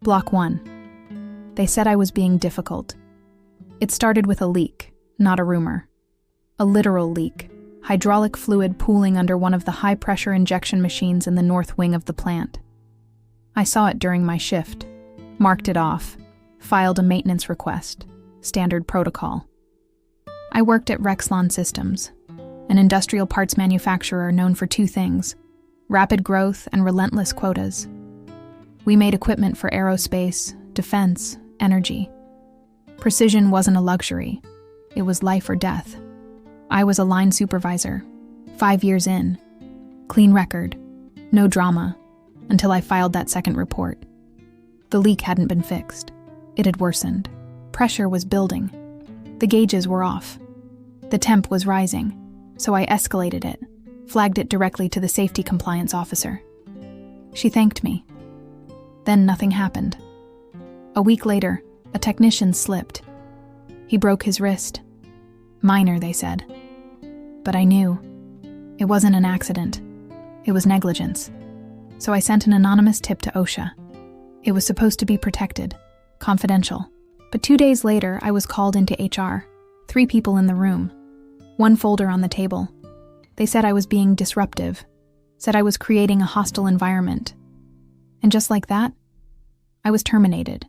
Block 1. They said I was being difficult. It started with a leak, not a rumor. A literal leak, hydraulic fluid pooling under one of the high-pressure injection machines in the north wing of the plant. I saw it during my shift, marked it off, filed a maintenance request, standard protocol. I worked at Rexlon Systems, an industrial parts manufacturer known for two things: rapid growth and relentless quotas. We made equipment for aerospace, defense, energy. Precision wasn't a luxury. It was life or death. I was a line supervisor, 5 years in. Clean record, no drama, until I filed that second report. The leak hadn't been fixed. It had worsened. Pressure was building. The gauges were off. The temp was rising, so I escalated it, flagged it directly to the safety compliance officer. She thanked me. Then nothing happened. A week later, a technician slipped. He broke his wrist. Minor, they said. But I knew. It wasn't an accident. It was negligence. So I sent an anonymous tip to OSHA. It was supposed to be protected, confidential. But 2 days later, I was called into HR. 3 people in the room. 1 folder on the table. They said I was being disruptive. Said I was creating a hostile environment. And just like that, I was terminated.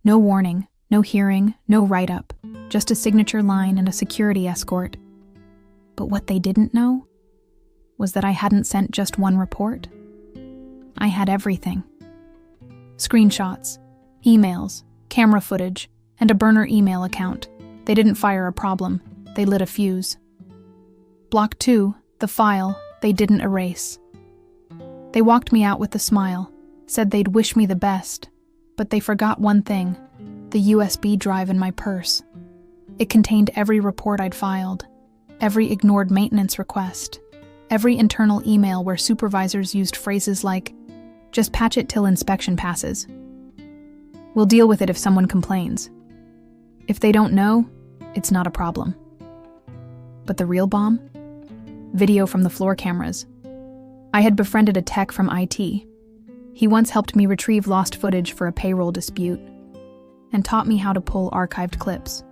No warning, no hearing, no write-up. Just a signature line and a security escort. But what they didn't know was that I hadn't sent just 1 report. I had everything. Screenshots, emails, camera footage, and a burner email account. They didn't fire a problem, they lit a fuse. Block 2, the file, they didn't erase. They walked me out with a smile, said they'd wish me the best, but they forgot one thing, the USB drive in my purse. It contained every report I'd filed, every ignored maintenance request, every internal email where supervisors used phrases like, "Just patch it till inspection passes. We'll deal with it if someone complains. If they don't know, it's not a problem." But the real bomb? Video from the floor cameras. I had befriended a tech from IT. He once helped me retrieve lost footage for a payroll dispute and taught me how to pull archived clips.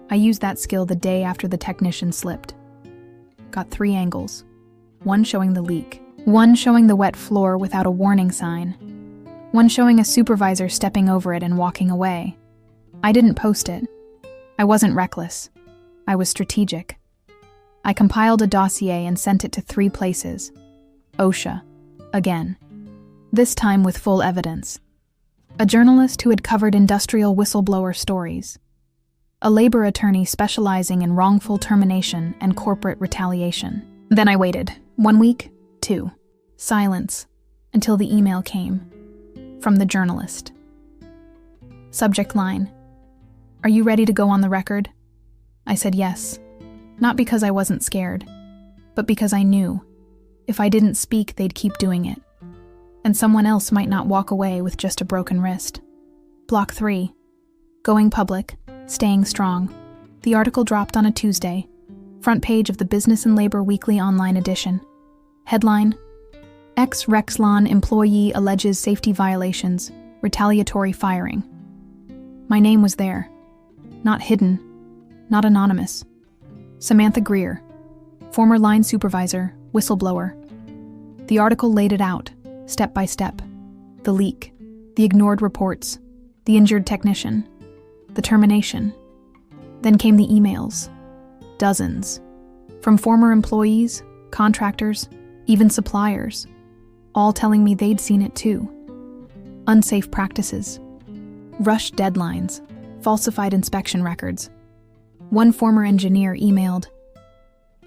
I used that skill the day after the technician slipped. Got 3 angles. 1 showing the leak. 1 showing the wet floor without a warning sign. 1 showing a supervisor stepping over it and walking away. I didn't post it. I wasn't reckless. I was strategic. I compiled a dossier and sent it to 3 places. OSHA, again. This time with full evidence. A journalist who had covered industrial whistleblower stories. A labor attorney specializing in wrongful termination and corporate retaliation. Then I waited. 1 week, 2. Silence, until the email came. From the journalist. Subject line: "Are you ready to go on the record?" I said yes. Not because I wasn't scared, but because I knew. If I didn't speak, they'd keep doing it. And someone else might not walk away with just a broken wrist. Block 3. Going public, staying strong. The article dropped on a Tuesday. Front page of the Business and Labor Weekly online edition. Headline: Ex-Rexlon employee alleges safety violations, retaliatory firing. My name was there. Not hidden, not anonymous. Samantha Greer, former line supervisor, whistleblower. The article laid it out, step by step. The leak, the ignored reports, the injured technician, the termination. Then came the emails. Dozens. From former employees, contractors, even suppliers. All telling me they'd seen it too. Unsafe practices. Rushed deadlines. Falsified inspection records. One former engineer emailed,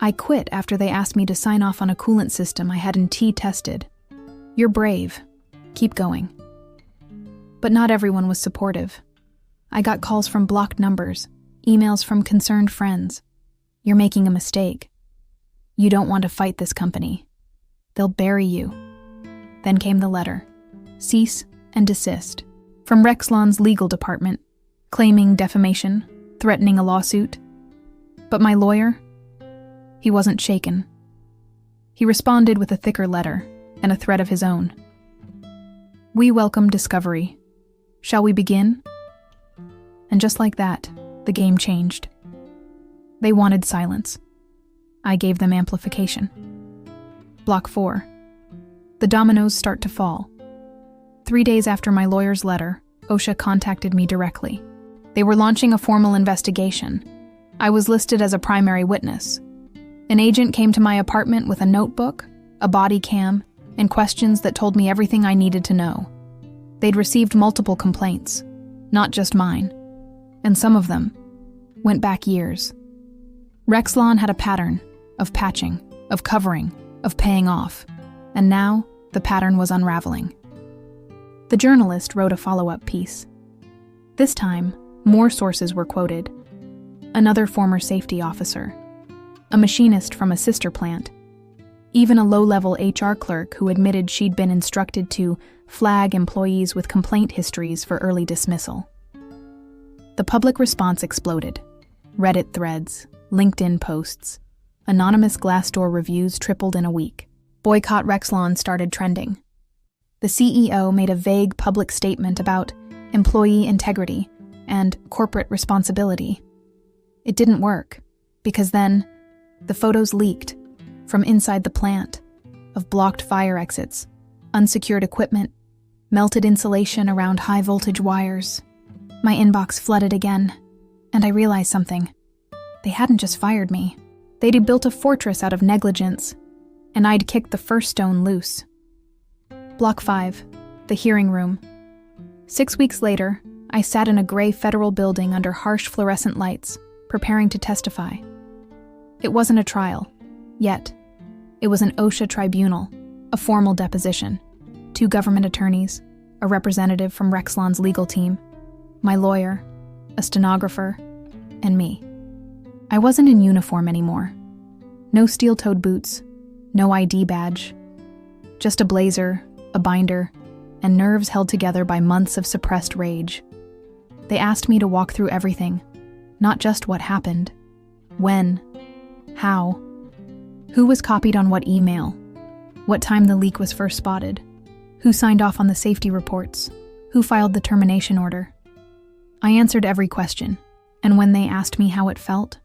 "I quit after they asked me to sign off on a coolant system I hadn't tested. You're brave. Keep going." But not everyone was supportive. I got calls from blocked numbers, emails from concerned friends. "You're making a mistake. You don't want to fight this company. They'll bury you." Then came the letter. Cease and desist. From Rexlon's legal department, claiming defamation, threatening a lawsuit. But my lawyer? He wasn't shaken. He responded with a thicker letter and a threat of his own. "We welcome discovery. Shall we begin? And just like that, the game changed. They wanted silence. I gave them amplification. Block 4. The dominoes start to fall. 3 days after my lawyer's letter, OSHA contacted me directly. They were launching a formal investigation. I was listed as a primary witness. An agent came to my apartment with a notebook, a body cam, and questions that told me everything I needed to know. They'd received multiple complaints, not just mine, and some of them went back years. Rexlon had a pattern of patching, of covering, of paying off, and now the pattern was unraveling. The journalist wrote a follow-up piece. This time, more sources were quoted. Another former safety officer, a machinist from a sister plant, even a low-level HR clerk who admitted she'd been instructed to flag employees with complaint histories for early dismissal. The public response exploded. Reddit threads, LinkedIn posts, anonymous Glassdoor reviews tripled in a week. Boycott Rexlon started trending. The CEO made a vague public statement about employee integrity and corporate responsibility. It didn't work, because then the photos leaked from inside the plant of blocked fire exits, unsecured equipment, melted insulation around high-voltage wires. My inbox flooded again, and I realized something. They hadn't just fired me. They'd built a fortress out of negligence, and I'd kicked the first stone loose. Block 5, the hearing room. 6 weeks later, I sat in a gray federal building under harsh fluorescent lights, preparing to testify. It wasn't a trial, yet. It was an OSHA tribunal, a formal deposition. 2 government attorneys, a representative from Rexlon's legal team, my lawyer, a stenographer, and me. I wasn't in uniform anymore. No steel-toed boots, no ID badge. Just a blazer, a binder, and nerves held together by months of suppressed rage. They asked me to walk through everything, not just what happened, when, how, who was copied on what email, what time the leak was first spotted, who signed off on the safety reports, who filed the termination order. I answered every question, and when they asked me how it felt,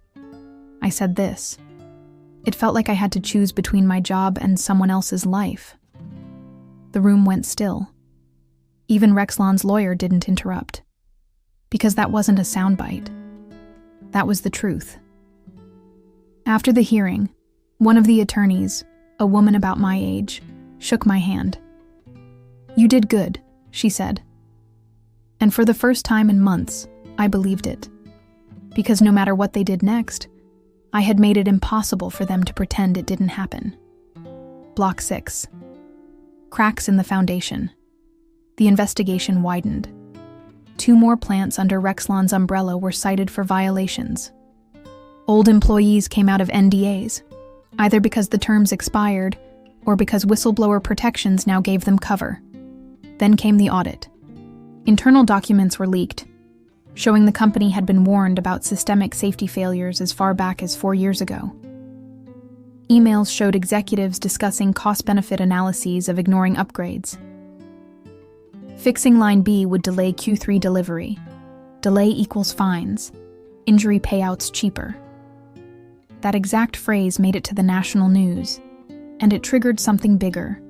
I said this. It felt like I had to choose between my job and someone else's life. The room went still. Even Rexlon's lawyer didn't interrupt. Because that wasn't a soundbite. That was the truth. After the hearing, one of the attorneys, a woman about my age, shook my hand. "You did good," she said. And for the first time in months, I believed it. Because no matter what they did next, I had made it impossible for them to pretend it didn't happen. Block 6. Cracks in the foundation. The investigation widened. 2 more plants under Rexlon's umbrella were cited for violations. Old employees came out of NDAs, either because the terms expired or because whistleblower protections now gave them cover. Then came the audit. Internal documents were leaked, showing the company had been warned about systemic safety failures as far back as 4 years ago. Emails showed executives discussing cost-benefit analyses of ignoring upgrades. Fixing Line B would delay Q3 delivery. Delay equals fines. Injury payouts cheaper. That exact phrase made it to the national news, and it triggered something bigger.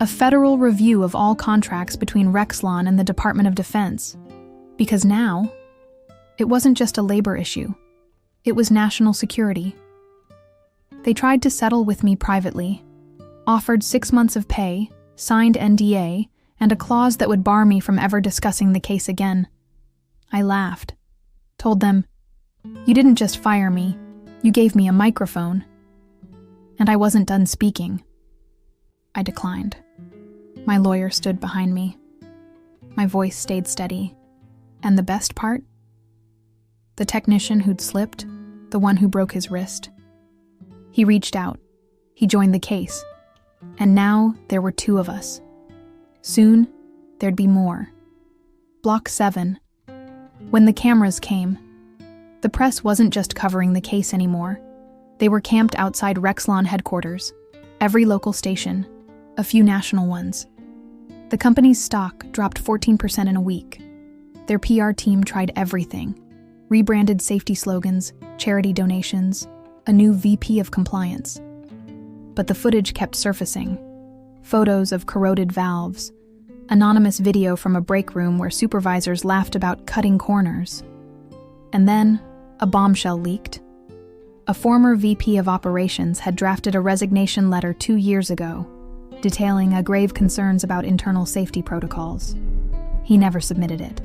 A federal review of all contracts between Rexlon and the Department of Defense. Because now, it wasn't just a labor issue. It was national security. They tried to settle with me privately, offered 6 months of pay, signed NDA, and a clause that would bar me from ever discussing the case again. I laughed, told them, "You didn't just fire me, you gave me a microphone." And I wasn't done speaking. I declined. My lawyer stood behind me. My voice stayed steady. And the best part? The technician who'd slipped, the one who broke his wrist. He reached out. He joined the case. And now there were 2 of us. Soon, there'd be more. Block 7. When the cameras came, the press wasn't just covering the case anymore. They were camped outside Rexlon headquarters, every local station, a few national ones. The company's stock dropped 14% in a week. Their PR team tried everything: rebranded safety slogans, charity donations, a new VP of compliance. But the footage kept surfacing. Photos of corroded valves, anonymous video from a break room where supervisors laughed about cutting corners. And then, a bombshell leaked. A former VP of operations had drafted a resignation letter 2 years ago, detailing grave concerns about internal safety protocols. He never submitted it,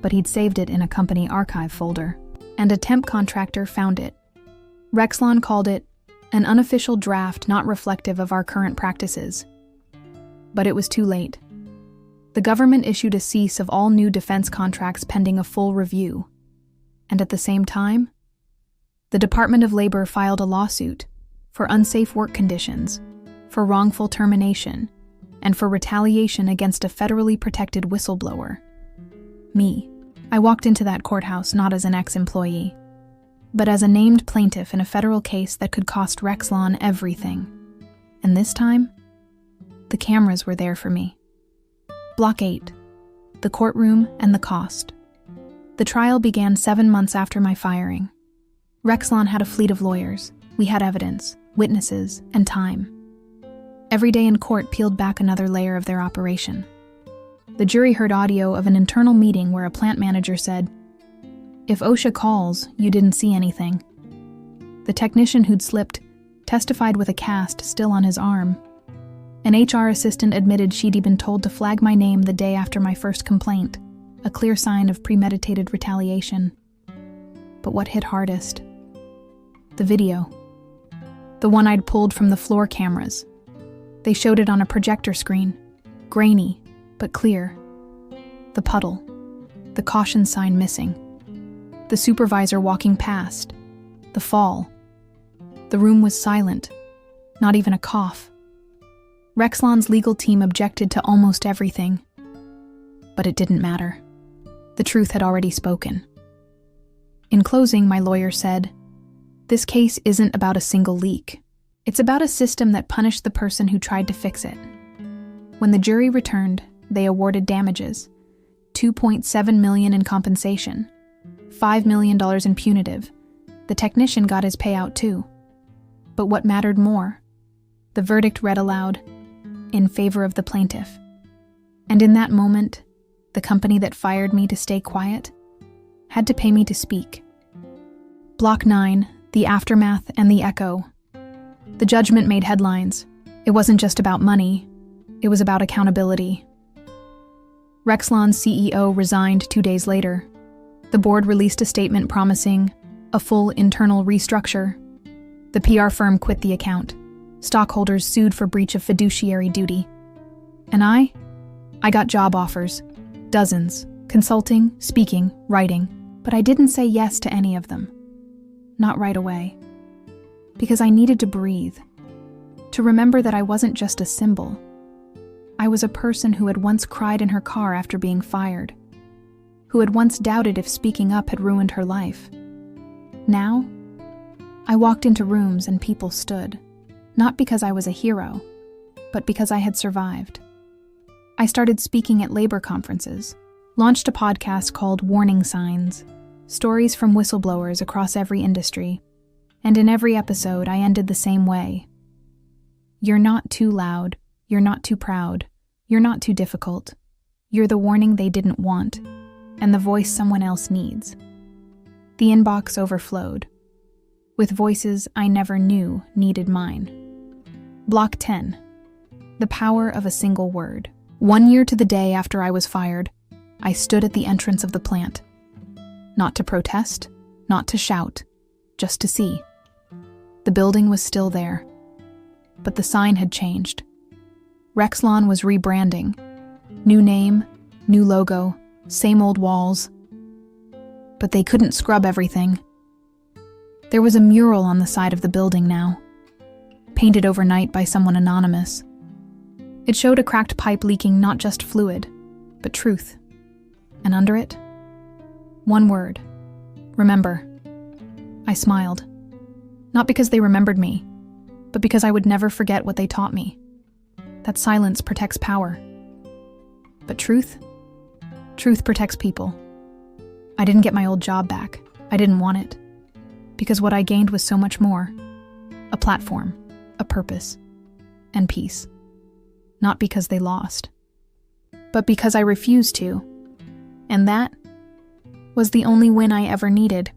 but he'd saved it in a company archive folder, and a temp contractor found it. Rexlon called it an unofficial draft not reflective of our current practices. But it was too late. The government issued a cease of all new defense contracts pending a full review. And at the same time, the Department of Labor filed a lawsuit for unsafe work conditions, for wrongful termination, and for retaliation against a federally protected whistleblower. Me. I walked into that courthouse not as an ex-employee, but as a named plaintiff in a federal case that could cost Rexlon everything. And this time, the cameras were there for me. Block 8, the courtroom and the cost. The trial began 7 months after my firing. Rexlon had a fleet of lawyers. We had evidence, witnesses, and time. Every day in court peeled back another layer of their operation. The jury heard audio of an internal meeting where a plant manager said, "If OSHA calls, you didn't see anything." The technician who'd slipped testified with a cast still on his arm. An HR assistant admitted she'd been told to flag my name the day after my first complaint, a clear sign of premeditated retaliation. But what hit hardest? The video. The one I'd pulled from the floor cameras. They showed it on a projector screen, grainy, but clear. The puddle, the caution sign missing, the supervisor walking past, the fall. The room was silent, not even a cough. Rexlon's legal team objected to almost everything, but it didn't matter. The truth had already spoken. In closing, my lawyer said, "This case isn't about a single leak. It's about a system that punished the person who tried to fix it." When the jury returned, they awarded damages, $2.7 million in compensation, $5 million in punitive. The technician got his payout too. But what mattered more? The verdict read aloud, in favor of the plaintiff. And in that moment, the company that fired me to stay quiet had to pay me to speak. Block 9, the aftermath and the echo. The judgment made headlines. It wasn't just about money. It was about accountability. Rexlon's CEO resigned 2 days later. The board released a statement promising a full internal restructure. The PR firm quit the account. Stockholders sued for breach of fiduciary duty. And I got job offers. Dozens. Consulting, speaking, writing. But I didn't say yes to any of them. Not right away. Because I needed to breathe. To remember that I wasn't just a symbol. I was a person who had once cried in her car after being fired. Who had once doubted if speaking up had ruined her life. Now, I walked into rooms and people stood. Not because I was a hero, but because I had survived. I started speaking at labor conferences, launched a podcast called Warning Signs, stories from whistleblowers across every industry, and in every episode I ended the same way. You're not too loud, you're not too proud, you're not too difficult. You're the warning they didn't want, and the voice someone else needs. The inbox overflowed, with voices I never knew needed mine. Block 10. The power of a single word. 1 year to the day after I was fired, I stood at the entrance of the plant. Not to protest, not to shout, just to see. The building was still there, but the sign had changed. Rexlon was rebranding. New name, new logo, same old walls. But they couldn't scrub everything. There was a mural on the side of the building now, painted overnight by someone anonymous. It showed a cracked pipe leaking not just fluid, but truth. And under it, one word: remember. I smiled. Not because they remembered me, but because I would never forget what they taught me. That silence protects power. But truth? Truth protects people. I didn't get my old job back. I didn't want it. Because what I gained was so much more. A platform, a purpose, and peace. Not because they lost, but because I refused to. And that was the only win I ever needed.